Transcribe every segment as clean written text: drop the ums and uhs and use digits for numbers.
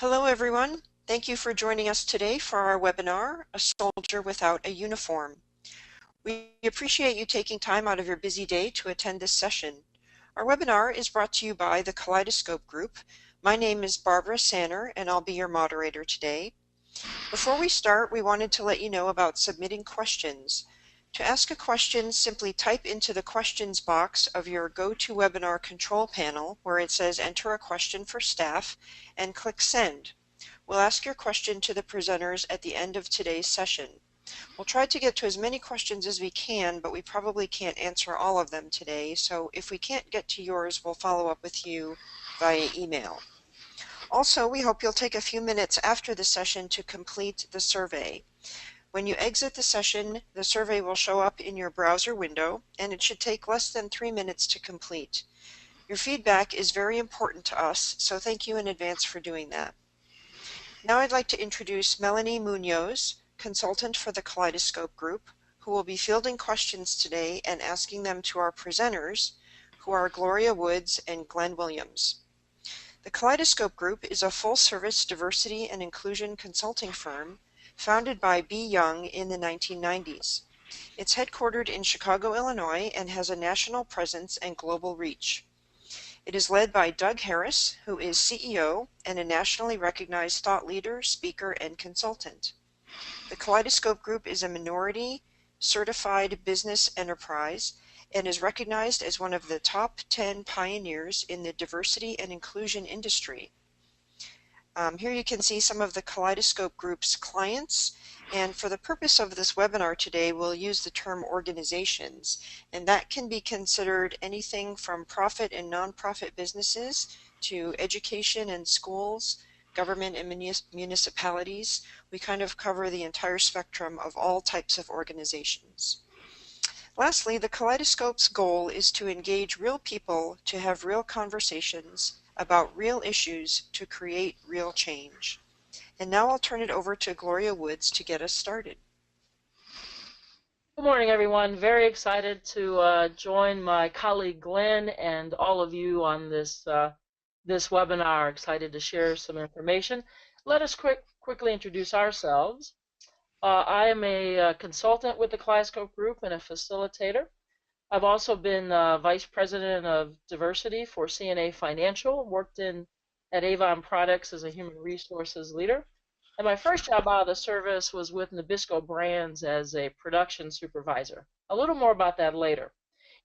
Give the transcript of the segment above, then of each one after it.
Hello everyone. Thank you for joining us today for our webinar, A Soldier Without a Uniform. We appreciate you taking time out of your busy day to attend this session. Our webinar is brought to you by the Kaleidoscope Group. My name is Barbara Sanner and I'll be your moderator today. Before we start, we wanted to let you know about submitting questions. To ask a question, simply type into the questions box of your GoToWebinar control panel where it says enter a question for staff and click send. We'll ask your question to the presenters at the end of today's session. We'll try to get to as many questions as we can, but we probably can't answer all of them today, so if we can't get to yours, we'll follow up with you via email. Also, we hope you'll take a few minutes after the session to complete the survey. When you exit the session, the survey will show up in your browser window, and it should take less than 3 minutes to complete. Your feedback is very important to us, so thank you in advance for doing that. Now I'd like to introduce Melanie Munoz, consultant for the Kaleidoscope Group, who will be fielding questions today and asking them to our presenters, who are Gloria Woods and Glenn Williams. The Kaleidoscope Group is a full-service diversity and inclusion consulting firm founded by B. Young in the 1990s. It's headquartered in Chicago, Illinois, and has a national presence and global reach. It is led by Doug Harris, who is CEO and a nationally recognized thought leader, speaker, and consultant. The Kaleidoscope Group is a minority certified business enterprise and is recognized as one of the top 10 pioneers in the diversity and inclusion industry. Here you can see some of the Kaleidoscope Group's clients, and for the purpose of this webinar today, we'll use the term organizations, and that can be considered anything from profit and nonprofit businesses to education and schools, government and municipalities. We kind of cover the entire spectrum of all types of organizations. Lastly, the Kaleidoscope's goal is to engage real people to have real conversations about real issues to create real change. And now I'll turn it over to Gloria Woods to get us started. Good morning, everyone. Very excited to join my colleague Glenn and all of you on this webinar. Excited to share some information. Let us quickly introduce ourselves. I am a consultant with the Kaleidoscope Group and a facilitator. I've also been Vice President of Diversity for CNA Financial, worked at Avon Products as a human resources leader. And my first job out of the service was with Nabisco Brands as a production supervisor. A little more about that later.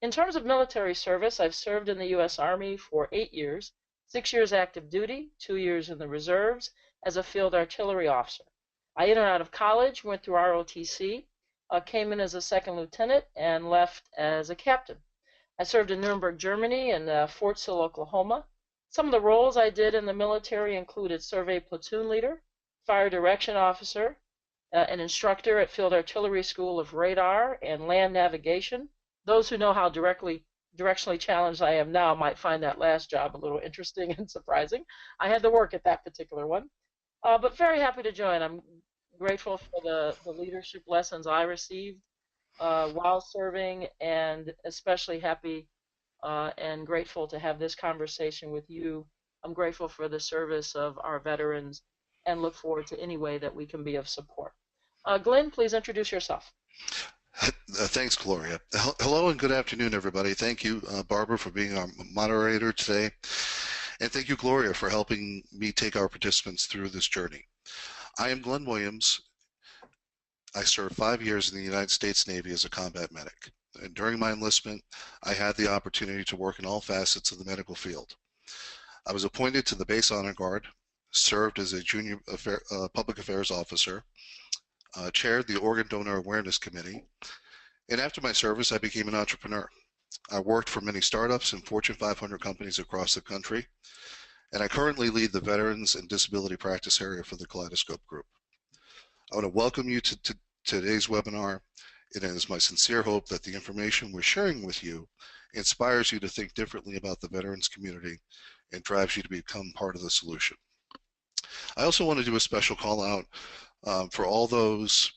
In terms of military service, I've served in the U.S. Army for 8 years, 6 years active duty, 2 years in the reserves as a field artillery officer. I in and out of college, went through ROTC, came in as a second lieutenant and left as a captain. I served in Nuremberg, Germany and Fort Sill, Oklahoma. Some of the roles I did in the military included survey platoon leader, fire direction officer, an instructor at Field Artillery School of Radar and Land Navigation. Those who know how directionally challenged I am now might find that last job a little interesting and surprising. I had to work at that particular one, but very happy to join. I'm grateful for the leadership lessons I received while serving, and especially happy and grateful to have this conversation with you. I'm grateful for the service of our veterans and look forward to any way that we can be of support. Glenn, please introduce yourself. Thanks, Gloria. Hello and good afternoon, everybody. Thank you, Barbara, for being our moderator today. And thank you, Gloria, for helping me take our participants through this journey. I am Glenn Williams. I served 5 years in the United States Navy as a combat medic. And during my enlistment, I had the opportunity to work in all facets of the medical field. I was appointed to the Base Honor Guard, served as a junior public affairs officer, chaired the Organ Donor Awareness Committee, and after my service, I became an entrepreneur. I worked for many startups and Fortune 500 companies across the country, and I currently lead the Veterans and Disability Practice Area for the Kaleidoscope Group. I want to welcome you to today's webinar. It is my sincere hope that the information we're sharing with you inspires you to think differently about the veterans community and drives you to become part of the solution. I also want to do a special call out for all those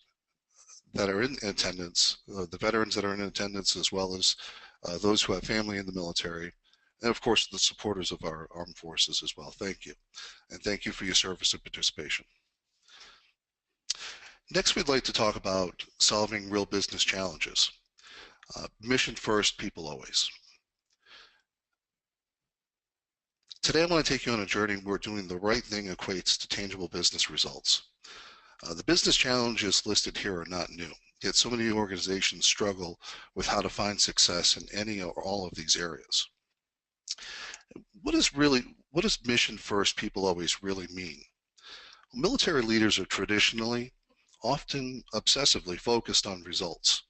that are in attendance, the veterans that are in attendance, as well as those who have family in the military, and of course the supporters of our armed forces as well. Thank you, and thank you for your service and participation. Next, we'd like to talk about solving real business challenges. Mission first, people always. Today, I want to take you on a journey where doing the right thing equates to tangible business results. The business challenges listed here are not new, yet so many organizations struggle with how to find success in any or all of these areas. What does mission first, people always really mean? Military leaders are traditionally, often obsessively focused on results.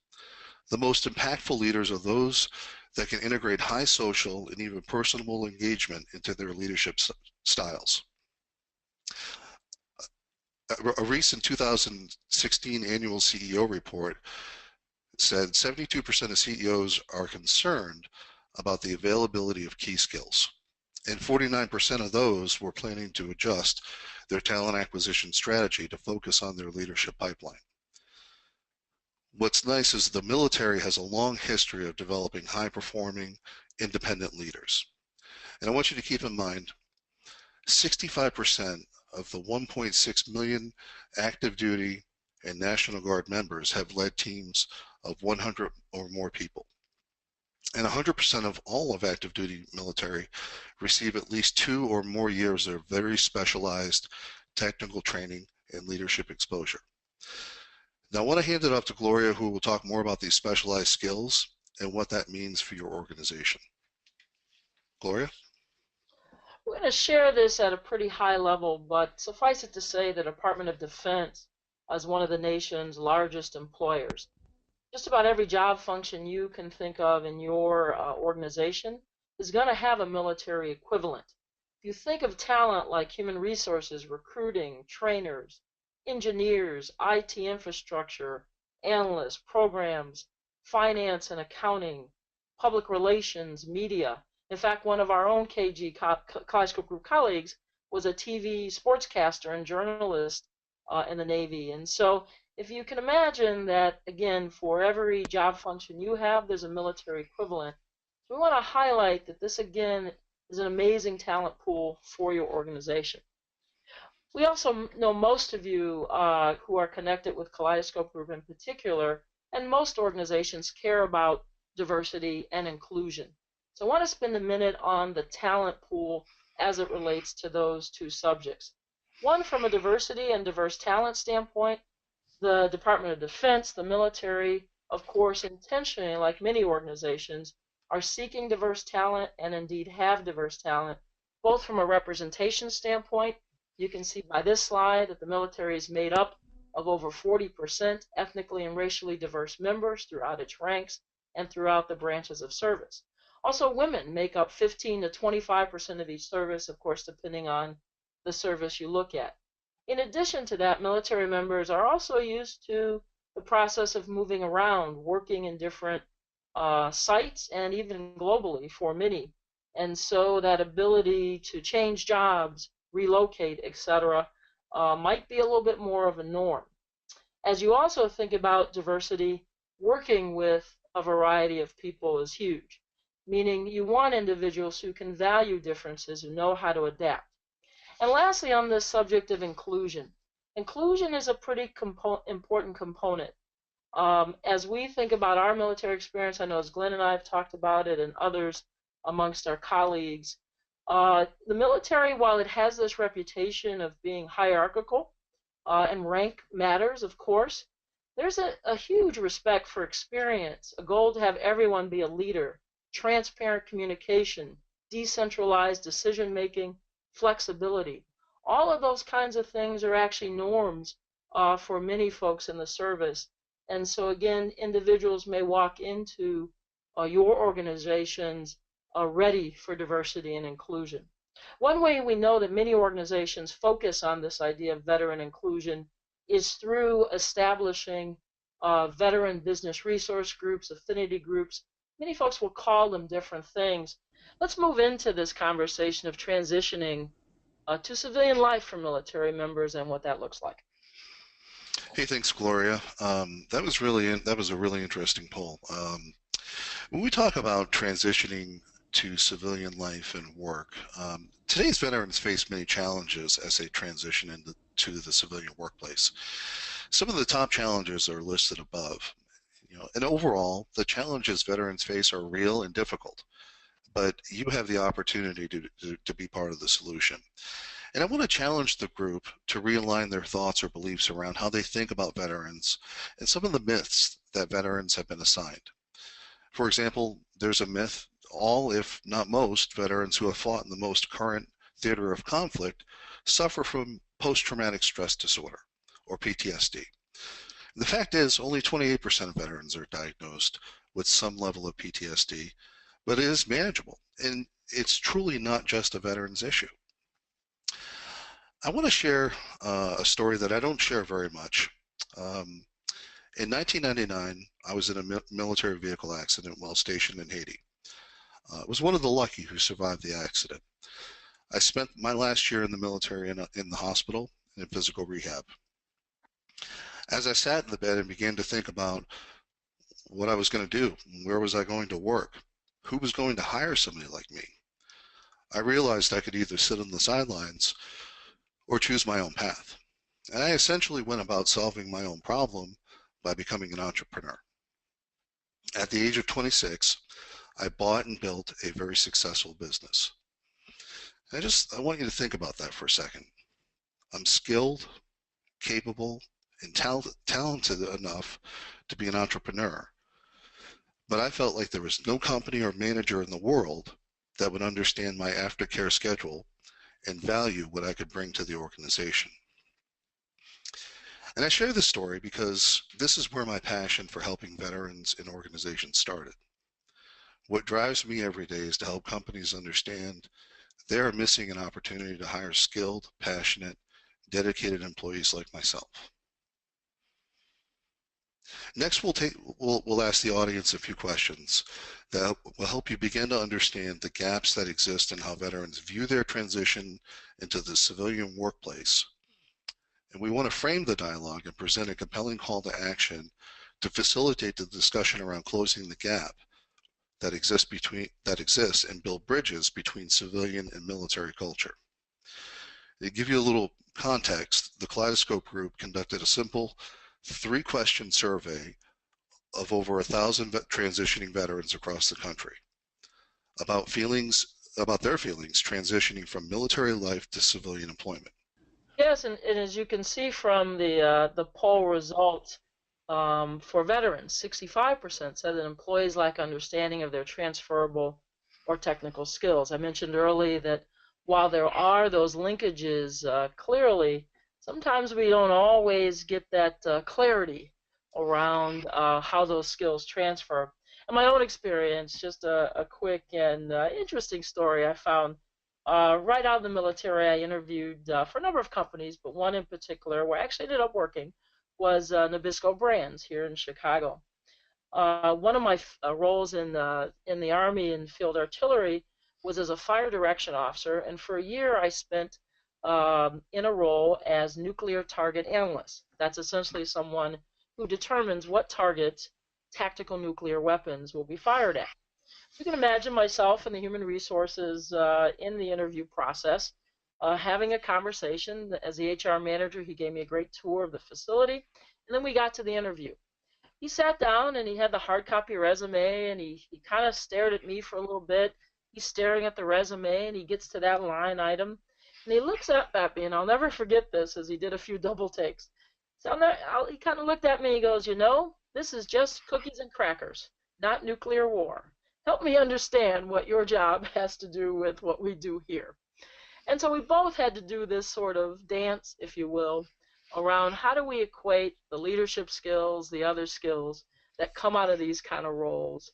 The most impactful leaders are those that can integrate high social and even personal engagement into their leadership styles. A recent 2016 annual CEO report said 72% of CEOs are concerned about the availability of key skills, and 49% of those were planning to adjust their talent acquisition strategy to focus on their leadership pipeline. What's nice is the military has a long history of developing high-performing, independent leaders. And I want you to keep in mind, 65% of the 1.6 million active duty and National Guard members have led teams of 100 or more people. And 100% of all of active duty military receive at least 2 or more years of very specialized technical training and leadership exposure. Now I want to hand it off to Gloria, who will talk more about these specialized skills and what that means for your organization. Gloria? We're going to share this at a pretty high level, but suffice it to say the Department of Defense is one of the nation's largest employers. Just about every job function you can think of in your organization is going to have a military equivalent. If you think of talent like human resources, recruiting, trainers, engineers, IT infrastructure, analysts, programs, finance and accounting, public relations, media. In fact, one of our own KG Kaleidoscope Group colleagues was a TV sportscaster and journalist in the Navy. And so if you can imagine that, again, for every job function you have, there's a military equivalent. So we want to highlight that this, again, is an amazing talent pool for your organization. We also know most of you who are connected with Kaleidoscope Group in particular, and most organizations care about diversity and inclusion. So I want to spend a minute on the talent pool as it relates to those two subjects. One, from a diversity and diverse talent standpoint, the Department of Defense, the military, of course, intentionally, like many organizations, are seeking diverse talent and indeed have diverse talent, both from a representation standpoint. You can see by this slide that the military is made up of over 40% ethnically and racially diverse members throughout its ranks and throughout the branches of service. Also, women make up 15 to 25% of each service, of course, depending on the service you look at. In addition to that, military members are also used to the process of moving around, working in different sites and even globally for many. And so that ability to change jobs, relocate, etc., might be a little bit more of a norm. As you also think about diversity, working with a variety of people is huge, meaning you want individuals who can value differences, who know how to adapt. And lastly, on this subject of inclusion, inclusion is a pretty important component. As we think about our military experience, I know as Glenn and I have talked about it and others amongst our colleagues, the military, while it has this reputation of being hierarchical, and rank matters, of course, there's a huge respect for experience, a goal to have everyone be a leader, transparent communication, decentralized decision-making, flexibility. All of those kinds of things are actually norms for many folks in the service. And so again, individuals may walk into your organizations ready for diversity and inclusion. One way we know that many organizations focus on this idea of veteran inclusion is through establishing veteran business resource groups, affinity groups. Many folks will call them different things. Let's move into this conversation of transitioning to civilian life for military members and what that looks like. Hey, thanks, Gloria. That was a really interesting poll. When we talk about transitioning to civilian life and work. Today's veterans face many challenges as they transition into the civilian workplace. Some of the top challenges are listed above. And overall, the challenges veterans face are real and difficult, but you have the opportunity to be part of the solution. And I want to challenge the group to realign their thoughts or beliefs around how they think about veterans and some of the myths that veterans have been assigned. For example, there's a myth all, if not most, veterans who have fought in the most current theater of conflict suffer from post-traumatic stress disorder, or PTSD. The fact is, only 28% of veterans are diagnosed with some level of PTSD, but it is manageable, and it's truly not just a veteran's issue. I want to share a story that I don't share very much. In 1999, I was in a military vehicle accident while stationed in Haiti. I was one of the lucky who survived the accident. I spent my last year in the military in the hospital in physical rehab. As I sat in the bed and began to think about what I was going to do, where was I going to work, who was going to hire somebody like me, I realized I could either sit on the sidelines or choose my own path. And I essentially went about solving my own problem by becoming an entrepreneur. At the age of 26, I bought and built a very successful business. I want you to think about that for a second. I'm skilled, capable, and talented enough to be an entrepreneur. But I felt like there was no company or manager in the world that would understand my aftercare schedule and value what I could bring to the organization. And I share this story because this is where my passion for helping veterans and organizations started. What drives me every day is to help companies understand they are missing an opportunity to hire skilled, passionate, dedicated employees like myself. Next, we'll ask the audience a few questions that will help you begin to understand the gaps that exist in how veterans view their transition into the civilian workplace. And we want to frame the dialogue and present a compelling call to action to facilitate the discussion around closing the gap that exists and build bridges between civilian and military culture. To give you a little context, the Kaleidoscope group conducted a simple 3-question survey of over 1,000 transitioning veterans across the country about their feelings transitioning from military life to civilian employment. Yes, and as you can see from the poll results, for veterans, 65% said that employees lack understanding of their transferable or technical skills. I mentioned earlier that while there are those linkages, clearly, sometimes we don't always get that clarity around how those skills transfer. In my own experience, just a quick and interesting story I found. Right out of the military, I interviewed for a number of companies, but one in particular where I actually ended up working was Nabisco Brands here in Chicago. One of my roles in the Army in field artillery was as a fire direction officer, and for a year I spent in a role as nuclear target analyst. That's essentially someone who determines what targets tactical nuclear weapons will be fired at. You can imagine myself and the human resources in the interview process having a conversation. As the HR manager, he gave me a great tour of the facility, and then we got to the interview. He sat down and he had the hard copy resume, and he kind of stared at me for a little bit. He's staring at the resume, and he gets to that line item, and he looks up at me, and I'll never forget this as he did a few double takes. So he kind of looked at me and he goes, this is just cookies and crackers, not nuclear war. Help me understand what your job has to do with what we do here. And so we both had to do this sort of dance, if you will, around how do we equate the leadership skills, the other skills that come out of these kind of roles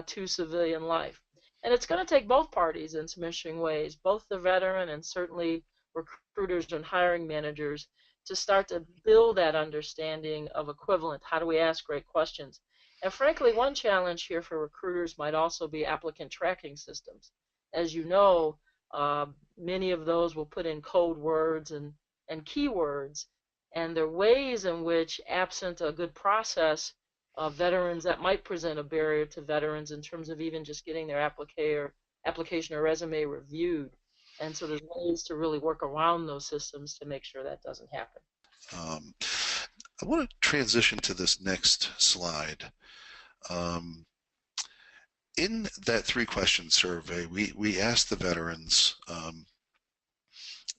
to civilian life. And it's going to take both parties in some interesting ways, both the veteran and certainly recruiters and hiring managers, to start to build that understanding of equivalent. How do we ask great questions? And frankly, one challenge here for recruiters might also be applicant tracking systems. As you know, many of those will put in code words and keywords, and there are ways in which, absent a good process, veterans that might present a barrier to veterans in terms of even just getting their application or resume reviewed. And so there's ways to really work around those systems to make sure that doesn't happen. I want to transition to this next slide. In that 3-question survey, we asked the veterans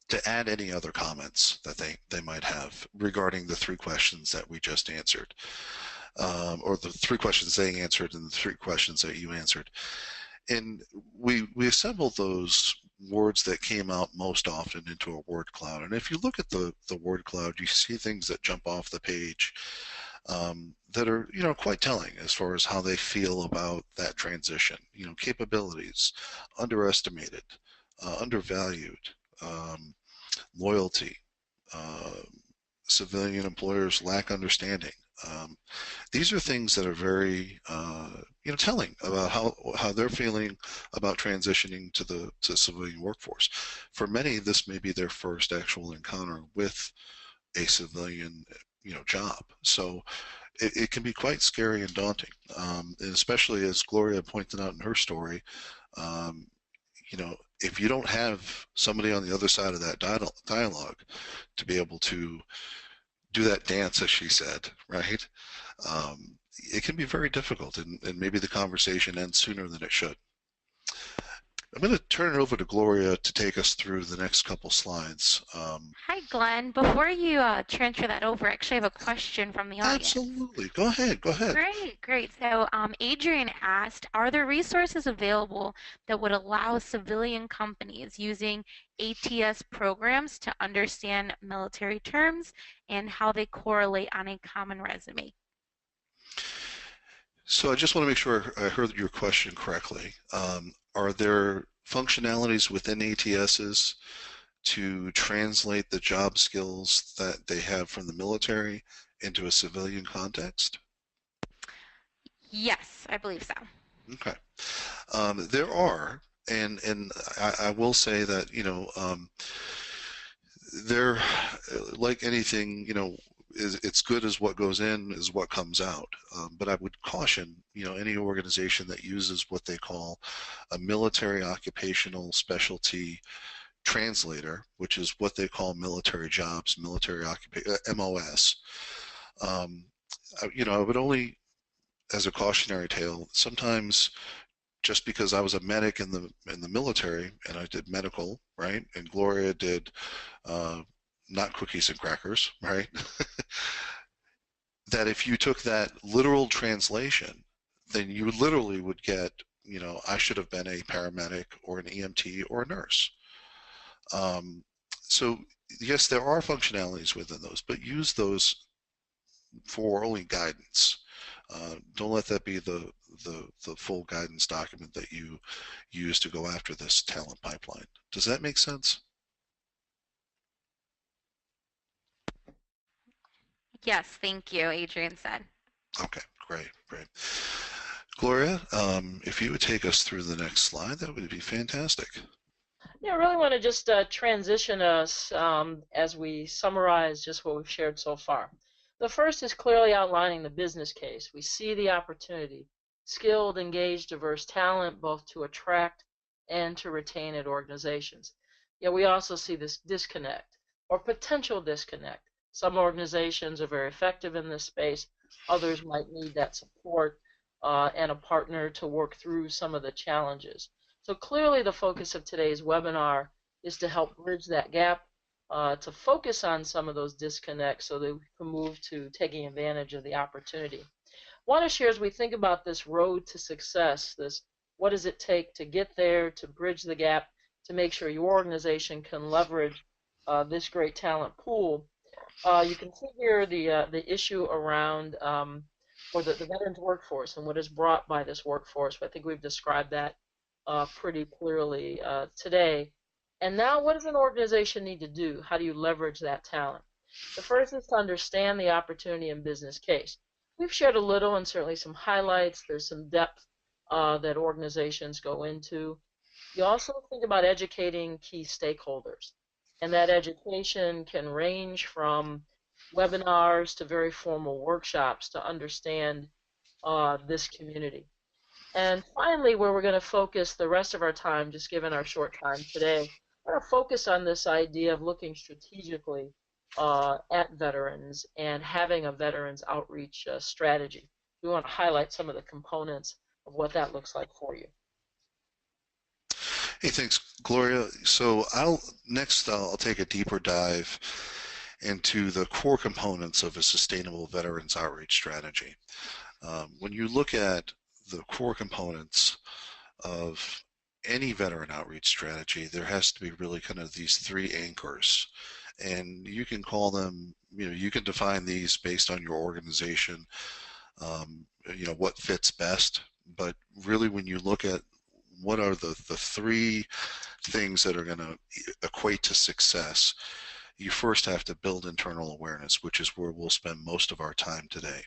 to add any other comments that they might have regarding the 3 questions that we just answered, or the 3 questions they answered and the 3 questions that you answered. And we assembled those words that came out most often into a word cloud. And if you look at the word cloud, you see things that jump off the page that are, quite telling as far as how they feel about that transition. Capabilities, underestimated, undervalued, loyalty, civilian employers lack understanding. These are things that are very, telling about how they're feeling about transitioning to the civilian workforce. For many, this may be their first actual encounter with a civilian, job. So it can be quite scary and daunting, and especially as Gloria pointed out in her story. If you don't have somebody on the other side of that dialogue to be able to do that dance, as she said, right? It can be very difficult, and maybe the conversation ends sooner than it should. I'm going to turn it over to Gloria to take us through the next couple slides. Hi, Glenn. Before you transfer that over, I actually have a question from the audience. Absolutely. Go ahead. Great. So Adrian asked, are there resources available that would allow civilian companies using ATS programs to understand military terms and how they correlate on a common resume? So I just want to make sure I heard your question correctly. Are there functionalities within ATSs to translate the job skills that they have from the military into a civilian context? Yes, I believe so. Okay. There are, and I will say that, they're like anything, it's good as what goes in is what comes out. But I would caution, any organization that uses what they call a military occupational specialty translator, which is what they call military jobs, military MOS. I would only, as a cautionary tale, sometimes just because I was a medic in the military and I did medical, right, and Gloria did not cookies and crackers, right? That if you took that literal translation, then you literally would get, I should have been a paramedic or an EMT or a nurse. So yes, there are functionalities within those, but use those for only guidance. Don't let that be the full guidance document that you use to go after this talent pipeline. Does that make sense? Yes, thank you, Adrian said. Okay, great. Gloria, if you would take us through the next slide, that would be fantastic. Yeah, I really want to just transition us as we summarize just what we've shared so far. The first is clearly outlining the business case. We see the opportunity, skilled, engaged, diverse talent, both to attract and to retain at organizations. Yet we also see this disconnect or potential disconnect. Some organizations are very effective in this space. Others might need that support and a partner to work through some of the challenges. So clearly the focus of today's webinar is to help bridge that gap, to focus on some of those disconnects so that we can move to taking advantage of the opportunity. I want to share as we think about this road to success, what does it take to get there, to bridge the gap, to make sure your organization can leverage this great talent pool. You can see here the issue around or the veterans workforce and what is brought by this workforce. I think we've described that pretty clearly today. And now what does an organization need to do? How do you leverage that talent? The first is to understand the opportunity and business case. We've shared a little and certainly some highlights. There's some depth that organizations go into. You also think about educating key stakeholders. And that education can range from webinars to very formal workshops to understand this community. And finally, where we're going to focus the rest of our time, just given our short time today, we're going to focus on this idea of looking strategically at veterans and having a veterans outreach strategy. We want to highlight some of the components of what that looks like for you. Hey, thanks, Gloria. So I'll take a deeper dive into the core components of a sustainable veterans outreach strategy. When you look at the core components of any veteran outreach strategy, there has to be really kind of these three anchors. And you can call them, you can define these based on your organization, what fits best. But really, when you look at what are the three things that are going to equate to success, you first have to build internal awareness, which is where we'll spend most of our time today.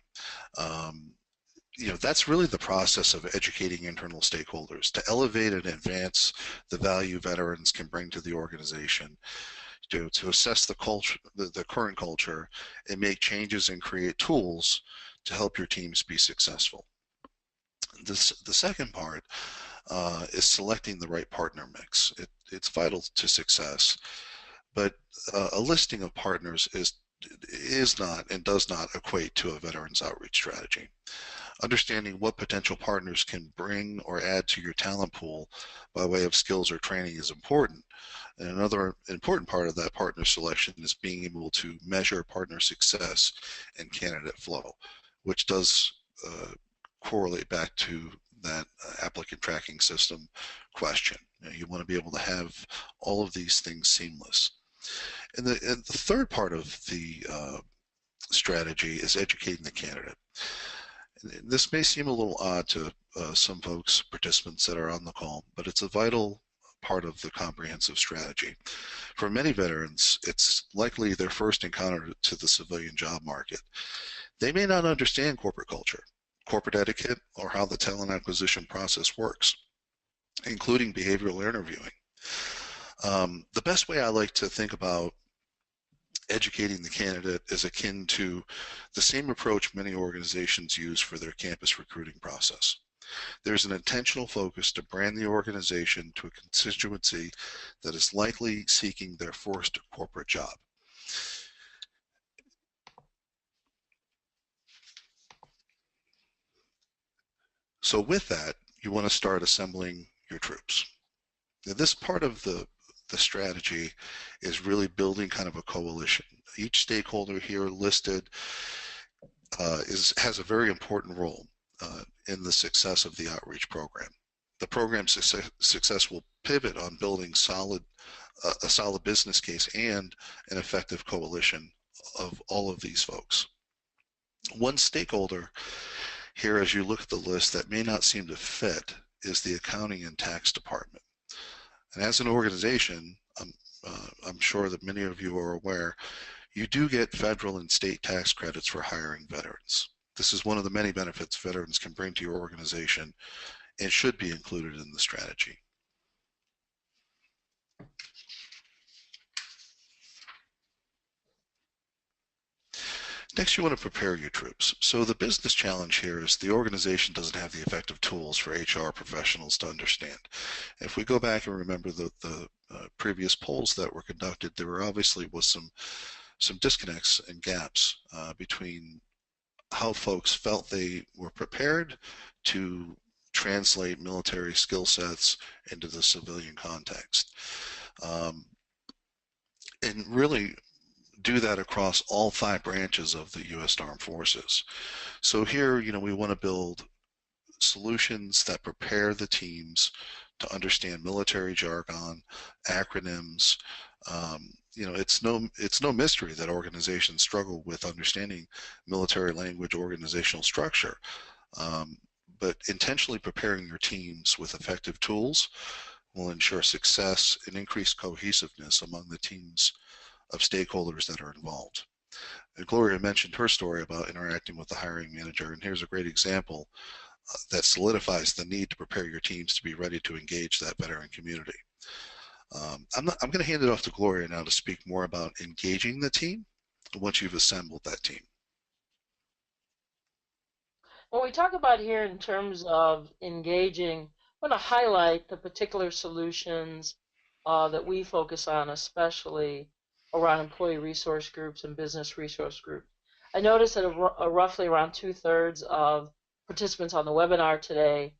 That's really the process of educating internal stakeholders to elevate and advance the value veterans can bring to the organization, to assess the culture, the current culture, and make changes and create tools to help your teams be successful. The second part is selecting the right partner mix. It's vital to success, but a listing of partners is not and does not equate to a veterans outreach strategy. Understanding what potential partners can bring or add to your talent pool by way of skills or training is important. And another important part of that partner selection is being able to measure partner success and candidate flow, which does correlate back to that applicant tracking system question. You want to be able to have all of these things seamless. And the third part of the strategy is educating the candidate. This may seem a little odd to some folks, participants that are on the call, but it's a vital part of the comprehensive strategy. For many veterans, it's likely their first encounter to the civilian job market. They may not understand corporate culture, corporate etiquette, or how the talent acquisition process works, including behavioral interviewing. The best way I like to think about educating the candidate is akin to the same approach many organizations use for their campus recruiting process. There's an intentional focus to brand the organization to a constituency that is likely seeking their first corporate job. So with that, you want to start assembling your troops. Now, this part of the strategy is really building kind of a coalition. Each stakeholder here listed has a very important role in the success of the outreach program. The program's success will pivot on building a solid business case and an effective coalition of all of these folks. One stakeholder here, as you look at the list, that may not seem to fit is the accounting and tax department. And as an organization, I'm sure that many of you are aware, you do get federal and state tax credits for hiring veterans. This is one of the many benefits veterans can bring to your organization and should be included in the strategy. Next, you want to prepare your troops. So the business challenge here is the organization doesn't have the effective tools for HR professionals to understand. If we go back and remember the previous polls that were conducted, there obviously was some disconnects and gaps between how folks felt they were prepared to translate military skill sets into the civilian context. And really do that across all 5 branches of the U.S. Armed Forces. So here, we want to build solutions that prepare the teams to understand military jargon, acronyms. It's no mystery that organizations struggle with understanding military language, organizational structure. But intentionally preparing your teams with effective tools will ensure success and increase cohesiveness among the teams of stakeholders that are involved. And Gloria mentioned her story about interacting with the hiring manager, and here's a great example that solidifies the need to prepare your teams to be ready to engage that veteran community. I'm going to hand it off to Gloria now to speak more about engaging the team once you've assembled that team. When we talk about here in terms of engaging, I want to highlight the particular solutions that we focus on, especially around employee resource groups and business resource groups. I noticed that roughly around 2/3 of participants on the webinar today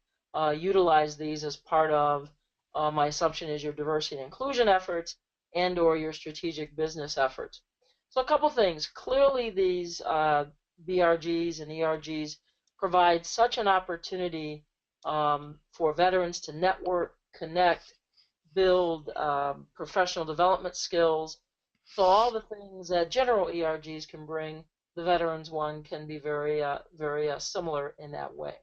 utilize these as part of, my assumption is, your diversity and inclusion efforts and/or your strategic business efforts. So a couple things. Clearly, these BRGs and ERGs provide such an opportunity for veterans to network, connect, build professional development skills. So all the things that general ERGs can bring, the veterans one can be very similar in that way.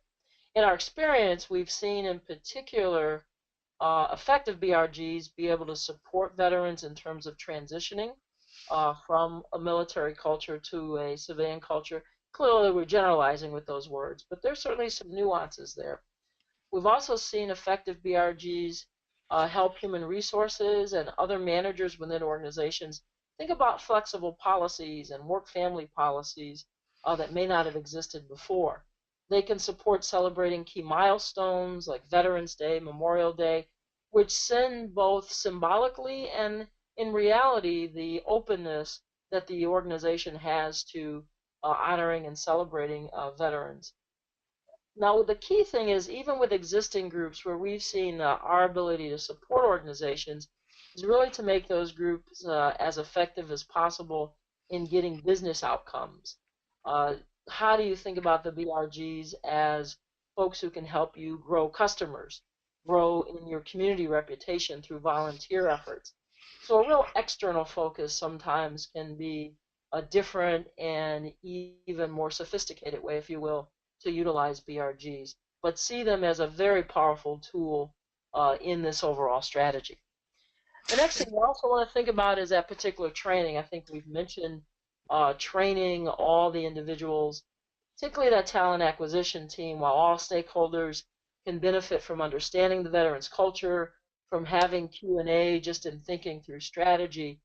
In our experience, we've seen in particular effective BRGs be able to support veterans in terms of transitioning from a military culture to a civilian culture. Clearly, we're generalizing with those words, but there's certainly some nuances there. We've also seen effective BRGs help human resources and other managers within organizations think about flexible policies and work-family policies that may not have existed before. They can support celebrating key milestones like Veterans Day, Memorial Day, which send both symbolically and in reality the openness that the organization has to honoring and celebrating veterans. Now, the key thing is, even with existing groups where we've seen our ability to support organizations is really to make those groups as effective as possible in getting business outcomes. How do you think about the BRGs as folks who can help you grow customers, grow in your community reputation through volunteer efforts? So a real external focus sometimes can be a different and even more sophisticated way, if you will, to utilize BRGs, but see them as a very powerful tool in this overall strategy. The next thing we also want to think about is that particular training. I think we've mentioned training all the individuals, particularly that talent acquisition team, while all stakeholders can benefit from understanding the veterans culture, from having Q&A just in thinking through strategy.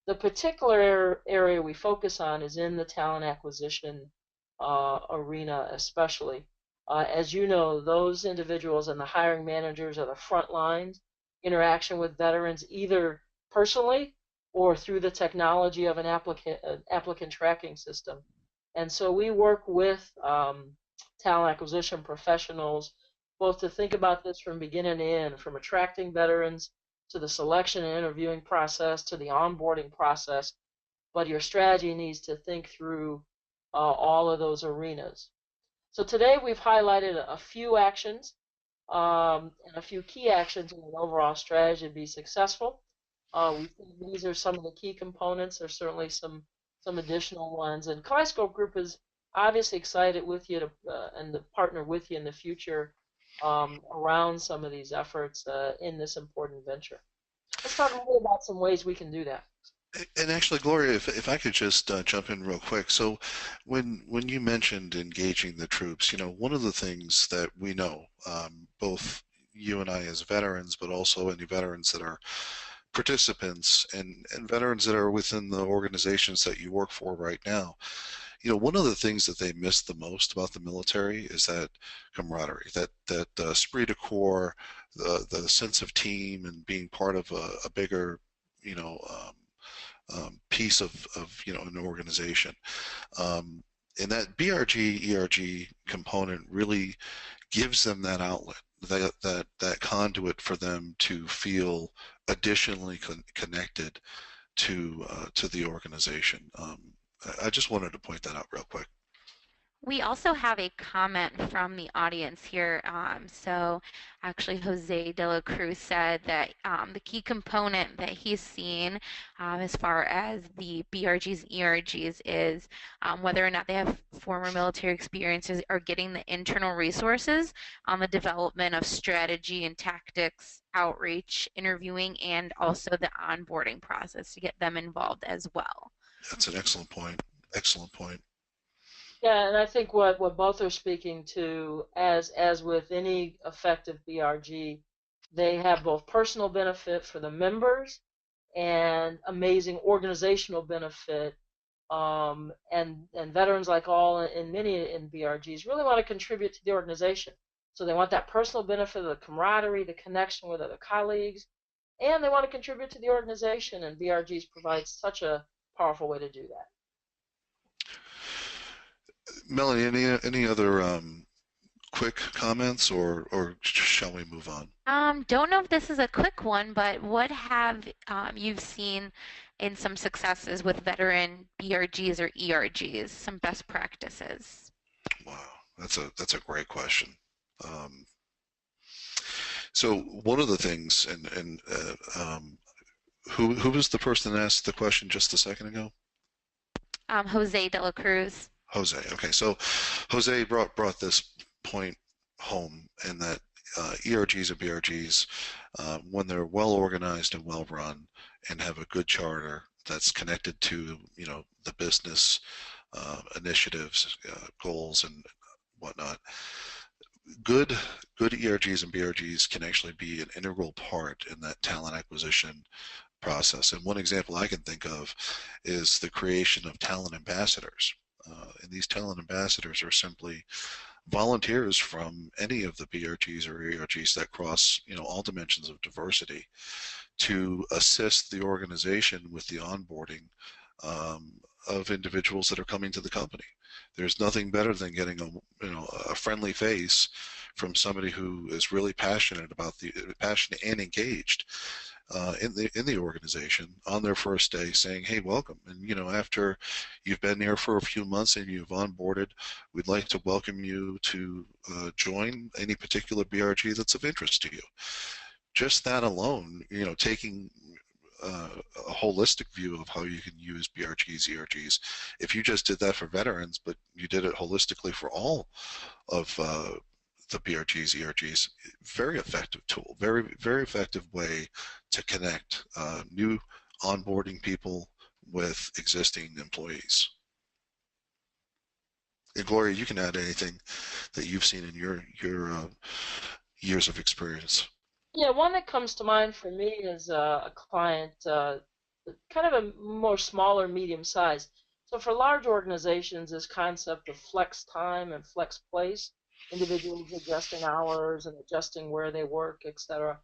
The particular area we focus on is in the talent acquisition arena especially. As you know, those individuals and the hiring managers are the front lines interaction with veterans either personally or through the technology of an applicant tracking system. And so we work with talent acquisition professionals both to think about this from beginning to end, from attracting veterans to the selection and interviewing process to the onboarding process. But your strategy needs to think through all of those arenas. So today we've highlighted a few actions and a few key actions in an overall strategy to be successful. We think these are some of the key components. There's certainly some additional ones. And Kaleidoscope Group is obviously excited with you to, and to partner with you in the future around some of these efforts in this important venture. Let's talk a little bit about some ways we can do that. And actually, Gloria, if I could just jump in real quick. So when you mentioned engaging the troops, you know, one of the things that we know, both you and I as veterans, but also any veterans that are participants and veterans that are within the organizations that you work for right now, you know, one of the things that they miss the most about the military is that camaraderie, that esprit de corps, the sense of team and being part of a bigger, you know, piece of you know, an organization. And that BRG, ERG component really gives them that outlet, that conduit for them to feel additionally connected to the organization. I just wanted to point that out real quick. We also have a comment from the audience here. So actually Jose de la Cruz said that the key component that he's seen as far as the BRGs and ERGs is whether or not they have former military experiences or getting the internal resources on the development of strategy and tactics, outreach, interviewing, and also the onboarding process to get them involved as well. That's an excellent point. Excellent point. Yeah, and I think what both are speaking to, as with any effective BRG, they have both personal benefit for the members and amazing organizational benefit and veterans, like all in many in BRGs, really want to contribute to the organization. So they want that personal benefit of the camaraderie, the connection with other colleagues, and they want to contribute to the organization, and BRGs provide such a powerful way to do that. Melanie, any other quick comments, or shall we move on? Don't know if this is a quick one, but what have you seen in some successes with veteran BRGs or ERGs, some best practices? Wow, that's a great question. So one of the things, and who was the person that asked the question just a second ago? Jose de la Cruz. Jose. Okay, so Jose brought this point home, in that ERGs and BRGs, when they're well organized and well run and have a good charter that's connected to the business initiatives, goals, and whatnot, good ERGs and BRGs can actually be an integral part in that talent acquisition process. And one example I can think of is the creation of talent ambassadors. And these talent ambassadors are simply volunteers from any of the BRGs or ERGs that cross all dimensions of diversity to assist the organization with the onboarding of individuals that are coming to the company. There's nothing better than getting a friendly face from somebody who is really passionate and engaged in the organization on their first day, saying, "Hey, welcome." And after you've been here for a few months and you've onboarded, we'd like to welcome you to join any particular BRG that's of interest to you. Just that alone, taking a holistic view of how you can use BRGs, ERGs. If you just did that for veterans, but you did it holistically for all of the BRGs, ERGs, very effective tool, very, very effective way to connect new onboarding people with existing employees. And Gloria, you can add anything that you've seen in your years of experience. Yeah, one that comes to mind for me is a client, kind of a more smaller, medium size. So for large organizations, this concept of flex time and flex place, individuals adjusting hours and adjusting where they work, etc.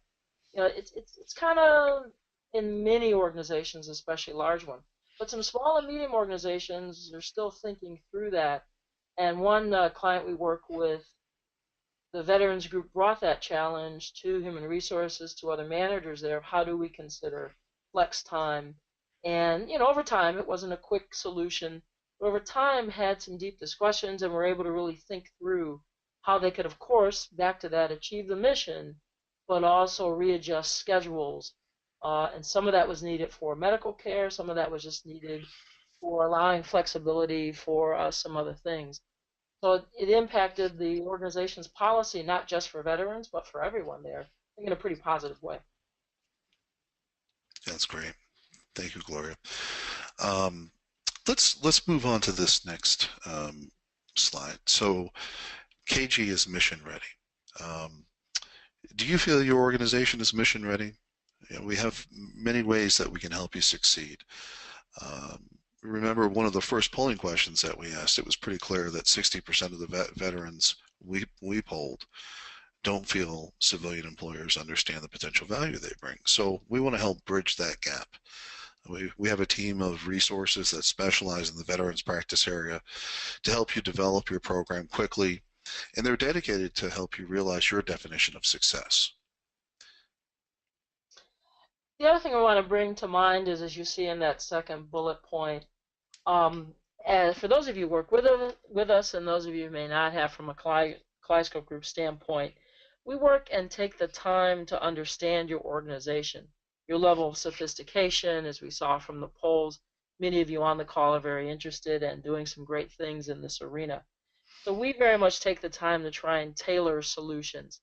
It's kind of in many organizations, especially large ones. But some small and medium organizations are still thinking through that. And one client we work with, the veterans group brought that challenge to human resources, to other managers there. How do we consider flex time? And over time, it wasn't a quick solution, but over time had some deep discussions, and were able to really think through how they could, of course, back to that, achieve the mission, but also readjust schedules. And some of that was needed for medical care, some of that was just needed for allowing flexibility for some other things. So it impacted the organization's policy, not just for veterans, but for everyone there, I think in a pretty positive way. That's great. Thank you, Gloria. Let's move on to this next slide. So KG is mission ready. Do you feel your organization is mission ready? We have many ways that we can help you succeed. Remember, one of the first polling questions that we asked, it was pretty clear that 60% of the veterans we polled don't feel civilian employers understand the potential value they bring. So we want to help bridge that gap. We have a team of resources that specialize in the veterans practice area to help you develop your program quickly, and they're dedicated to help you realize your definition of success. The other thing I want to bring to mind is, as you see in that second bullet point, and for those of you who work with us, and those of you who may not have from a Kaleidoscope Group standpoint, we work and take the time to understand your organization, your level of sophistication, as we saw from the polls. Many of you on the call are very interested and doing some great things in this arena. So we very much take the time to try and tailor solutions.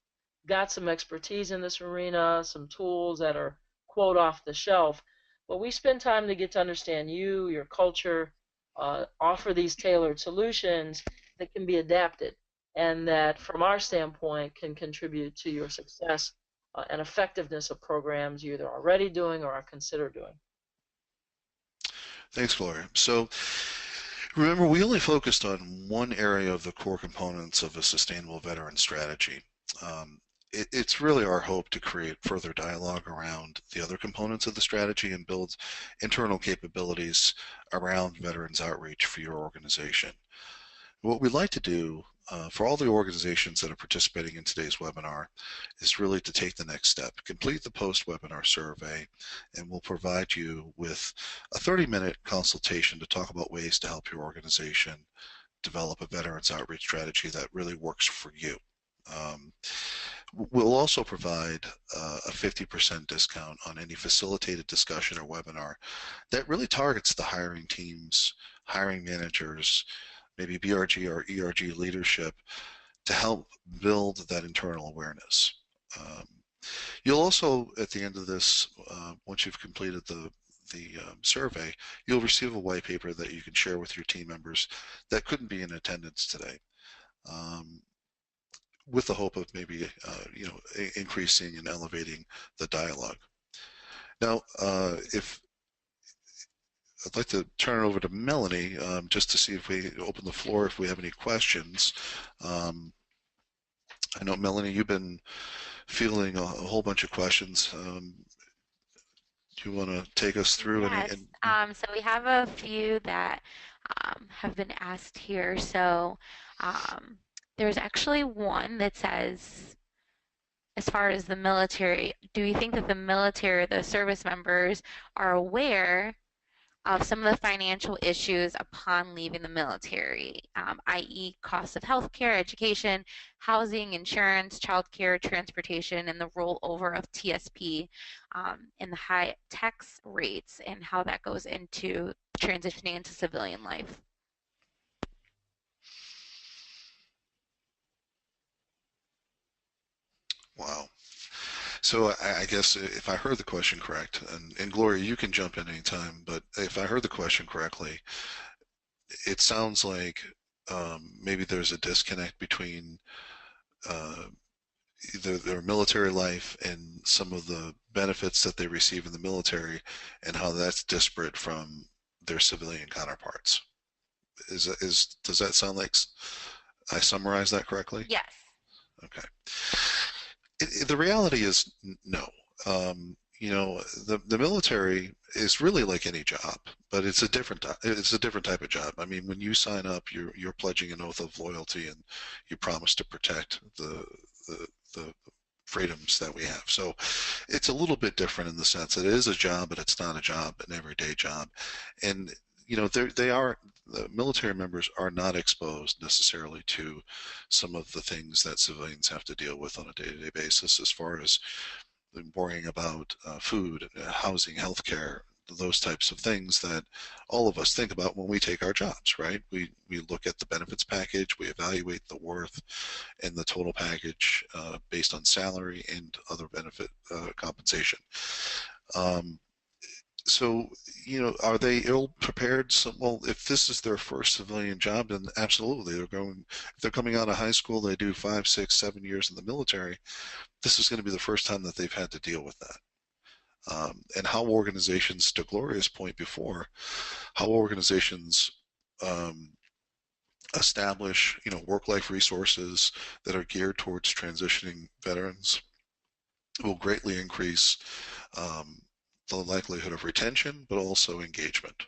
Got some expertise in this arena, some tools that are quote off the shelf, but we spend time to get to understand you, your culture, offer these tailored solutions that can be adapted and that from our standpoint can contribute to your success and effectiveness of programs you either are already doing or are considered doing. Thanks, Gloria. So remember, we only focused on one area of the core components of a sustainable veteran strategy. It's really our hope to create further dialogue around the other components of the strategy and build internal capabilities around veterans outreach for your organization. What we'd like to do for all the organizations that are participating in today's webinar is really to take the next step, complete the post-webinar survey, and we'll provide you with a 30-minute consultation to talk about ways to help your organization develop a veterans outreach strategy that really works for you. We'll also provide a 50% discount on any facilitated discussion or webinar that really targets the hiring teams, hiring managers, maybe BRG or ERG leadership to help build that internal awareness. You'll also, at the end of this, once you've completed the survey, you'll receive a white paper that you can share with your team members that couldn't be in attendance today, with the hope of maybe increasing and elevating the dialogue. Now, if I'd like to turn it over to Melanie just to see if we open the floor if we have any questions. I know, Melanie, you've been fielding a whole bunch of questions. Do you want to take us through? Yes. So we have a few that have been asked here. So there's actually one that says, as far as the military, do you think that the military, the service members, are aware of some of the financial issues upon leaving the military, i.e. costs of healthcare, education, housing, insurance, childcare, transportation, and the rollover of TSP and the high tax rates and how that goes into transitioning into civilian life? Wow. So I guess if I heard the question correct, and Gloria, you can jump in anytime, but if I heard the question correctly, it sounds like maybe there's a disconnect between their military life and some of the benefits that they receive in the military and how that's disparate from their civilian counterparts. Does that sound like I summarized that correctly? Yes. Okay. The reality is no. The military is really like any job, but it's a different type of job. I mean, when you sign up, you're pledging an oath of loyalty and you promise to protect the freedoms that we have. So it's a little bit different in the sense that it is a job, but it's not a job, an everyday job. And the military members are not exposed necessarily to some of the things that civilians have to deal with on a day-to-day basis, as far as worrying about food, housing, healthcare, those types of things that all of us think about when we take our jobs, right? We look at the benefits package, we evaluate the worth and the total package based on salary and other benefit compensation. So, are they ill prepared? Well, if this is their first civilian job, then absolutely. If they're coming out of high school, they do 5, 6, 7 years in the military, this is going to be the first time that they've had to deal with that. And how organizations, to Gloria's point before, how organizations establish, work-life resources that are geared towards transitioning veterans will greatly increase the likelihood of retention, but also engagement.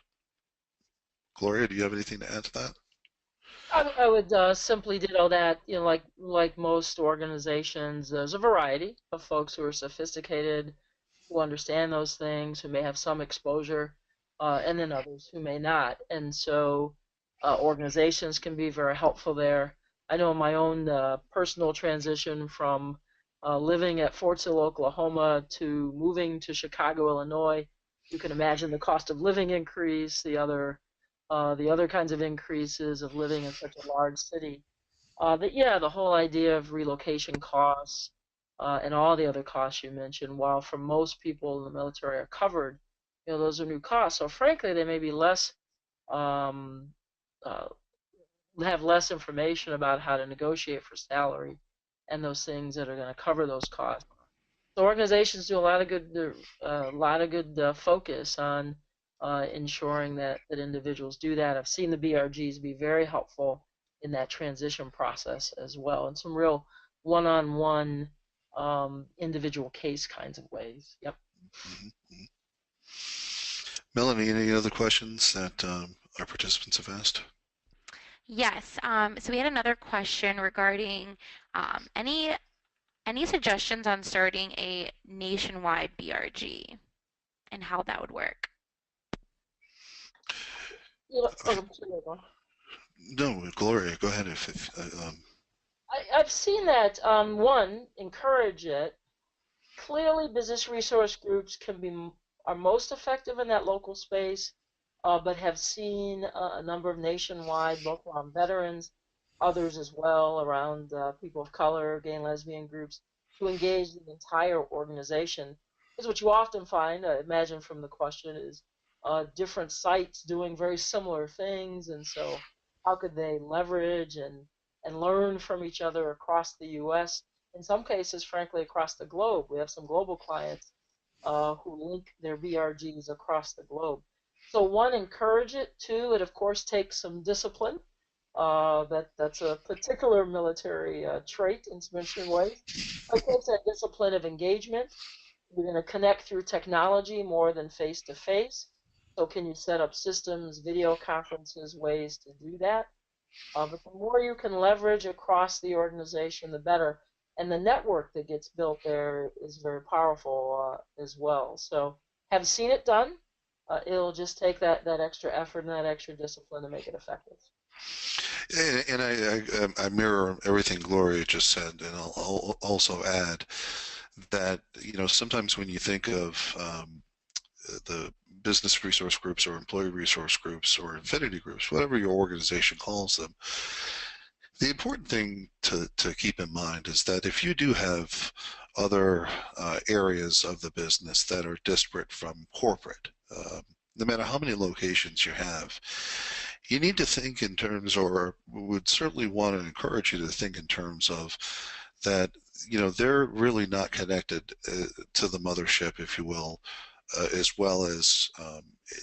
Gloria, do you have anything to add to that? I would simply ditto that, like most organizations, there's a variety of folks who are sophisticated, who understand those things, who may have some exposure, and then others who may not. And so organizations can be very helpful there. I know my own personal transition from living at Fort Sill, Oklahoma, to moving to Chicago, Illinois. You can imagine the cost of living increase, the other kinds of increases of living in such a large city. The whole idea of relocation costs and all the other costs you mentioned, while for most people in the military are covered, those are new costs. So frankly, they may be less, have less information about how to negotiate for salary and those things that are going to cover those costs. So organizations do a lot of good focus on ensuring that individuals do that. I've seen the BRGs be very helpful in that transition process as well, in some real one-on-one individual case kinds of ways. Yep. Mm-hmm. Melanie, any other questions that our participants have asked? Yes. So we had another question regarding any suggestions on starting a nationwide BRG and how that would work? Yeah, No, Gloria, go ahead. I've seen that, one, encourage it. Clearly, business resource groups are most effective in that local space, but have seen a number of nationwide, both around veterans, others as well around people of color, gay and lesbian groups, to engage the entire organization. Because what you often find, I imagine from the question, is different sites doing very similar things, and so how could they leverage and learn from each other across the U.S., in some cases, frankly, across the globe. We have some global clients who link their BRGs across the globe. So one, encourage it. Two, it of course takes some discipline. That's a particular military trait in some interesting ways. It takes that discipline of engagement. You're going to connect through technology more than face to face. So can you set up systems, video conferences, ways to do that? But the more you can leverage across the organization, the better. And the network that gets built there is very powerful as well. So have seen it done. It'll just take that extra effort and that extra discipline to make it effective. And I mirror everything Gloria just said, and I'll also add that, you know, sometimes when you think of the business resource groups or employee resource groups or affinity groups, whatever your organization calls them, the important thing to keep in mind is that if you do have other areas of the business that are disparate from corporate, no matter how many locations you have, you need to think in terms, or would certainly want to encourage you to think in terms of that, you know, they're really not connected to the mothership, if you will, as well as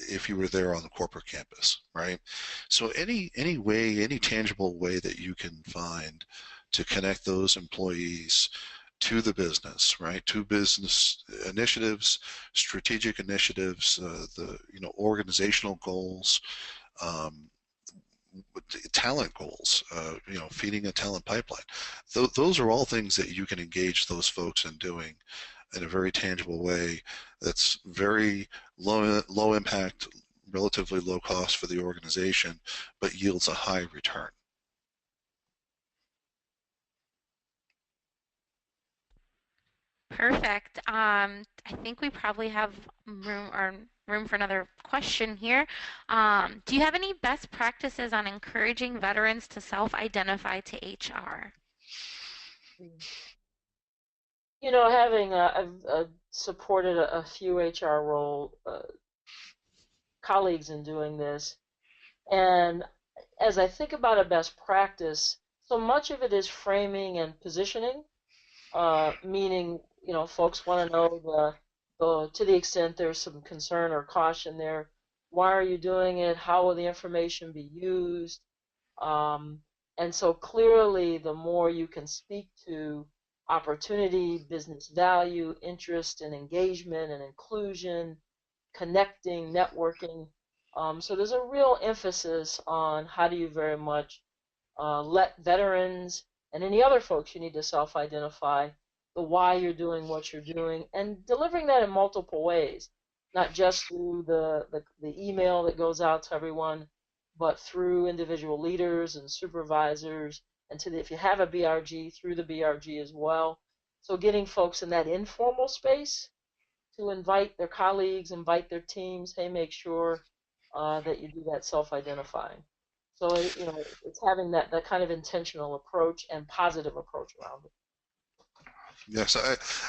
if you were there on the corporate campus, right? So any way, any tangible way that you can find to connect those employees to the business, right? To business initiatives, strategic initiatives, the organizational goals, talent goals, feeding a talent pipeline. Those are all things that you can engage those folks in doing in a very tangible way that's very low impact, relatively low cost for the organization, but yields a high return. Perfect. I think we probably have room for another question here. Do you have any best practices on encouraging veterans to self-identify to HR? You know, I've supported a few HR colleagues in doing this, and as I think about a best practice, so much of it is framing and positioning, meaning, you know, folks want to know to the extent there's some concern or caution there, why are you doing it? How will the information be used? And so clearly, the more you can speak to opportunity, business value, interest and engagement and inclusion, connecting, networking. So there's a real emphasis on how do you very much let veterans and any other folks you need to self-identify the why you're doing what you're doing, and delivering that in multiple ways, not just through the email that goes out to everyone, but through individual leaders and supervisors, and if you have a BRG, through the BRG as well. So getting folks in that informal space to invite their colleagues, invite their teams, hey, make sure that you do that self-identifying. So, you know, it's having that kind of intentional approach and positive approach around it. Yes,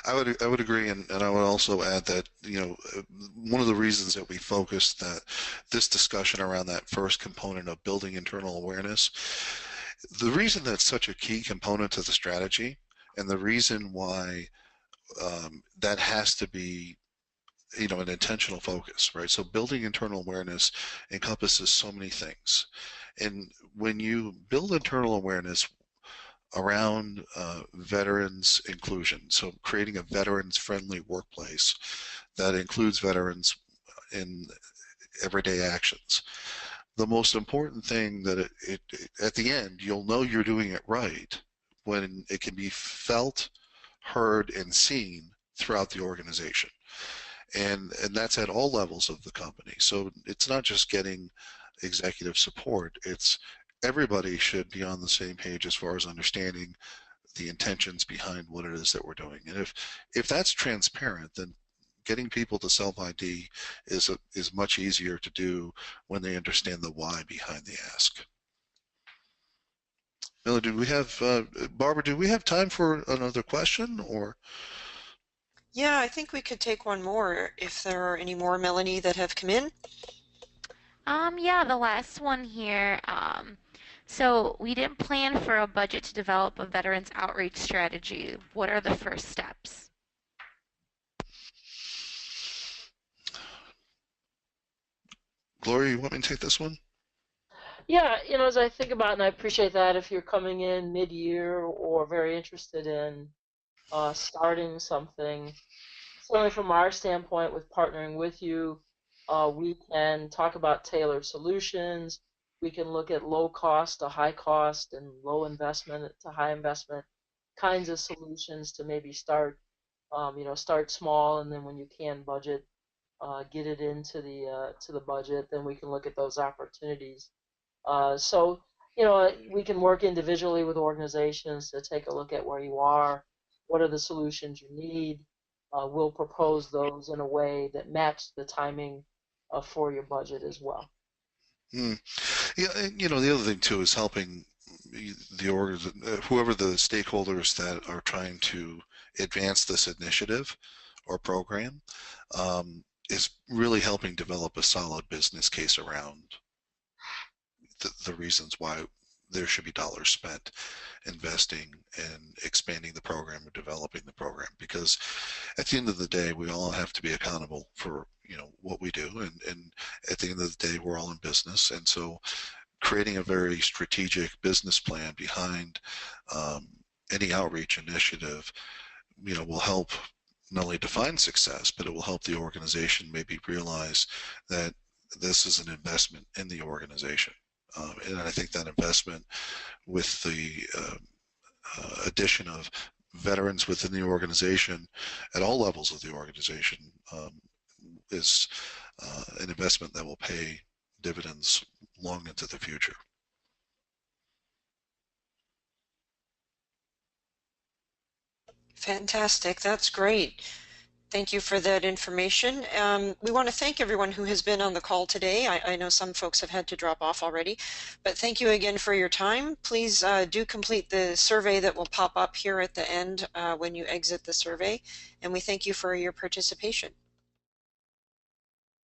I would agree, and I would also add that, you know, one of the reasons that we focused this discussion around that first component of building internal awareness, the reason that's such a key component to the strategy, and the reason why that has to be an intentional focus, right? So building internal awareness encompasses so many things. And when you build internal awareness around veterans inclusion, so creating a veterans friendly workplace that includes veterans in everyday actions, the most important thing that at the end, you'll know you're doing it right when it can be felt, heard, and seen throughout the organization. And that's at all levels of the company. So it's not just getting executive support, it's everybody should be on the same page as far as understanding the intentions behind what it is that we're doing. And if that's transparent, then getting people to self-ID is much easier to do when they understand the why behind the ask. Miller, do we have Barbara? Do we have time for another question, or? Yeah, I think we could take one more if there are any more, Melanie, that have come in. Yeah, the last one here. So we didn't plan for a budget to develop a veterans outreach strategy. What are the first steps? Gloria, you want me to take this one? Yeah, as I think about, and I appreciate that if you're coming in mid-year or very interested in starting something, certainly from our standpoint with partnering with you, we can talk about tailored solutions. We can look at low cost to high cost and low investment to high investment kinds of solutions to maybe start, start small, and then when you can budget, get it into the to the budget. Then we can look at those opportunities. So, we can work individually with organizations to take a look at where you are, what are the solutions you need. We'll propose those in a way that match the timing for your budget as well. Mm. Yeah, and, the other thing too is helping whoever the stakeholders that are trying to advance this initiative or program, is really helping develop a solid business case around the reasons why there should be dollars spent investing and expanding the program or developing the program, because at the end of the day we all have to be accountable for what we do, and at the end of the day we're all in business, and so creating a very strategic business plan behind any outreach initiative will help not only define success, but it will help the organization maybe realize that this is an investment in the organization. And I think that investment with the addition of veterans within the organization at all levels of the organization is an investment that will pay dividends long into the future. Fantastic. That's great. Thank you for that information. We want to thank everyone who has been on the call today. I know some folks have had to drop off already, but thank you again for your time. Please do complete the survey that will pop up here at the end when you exit the survey, and we thank you for your participation.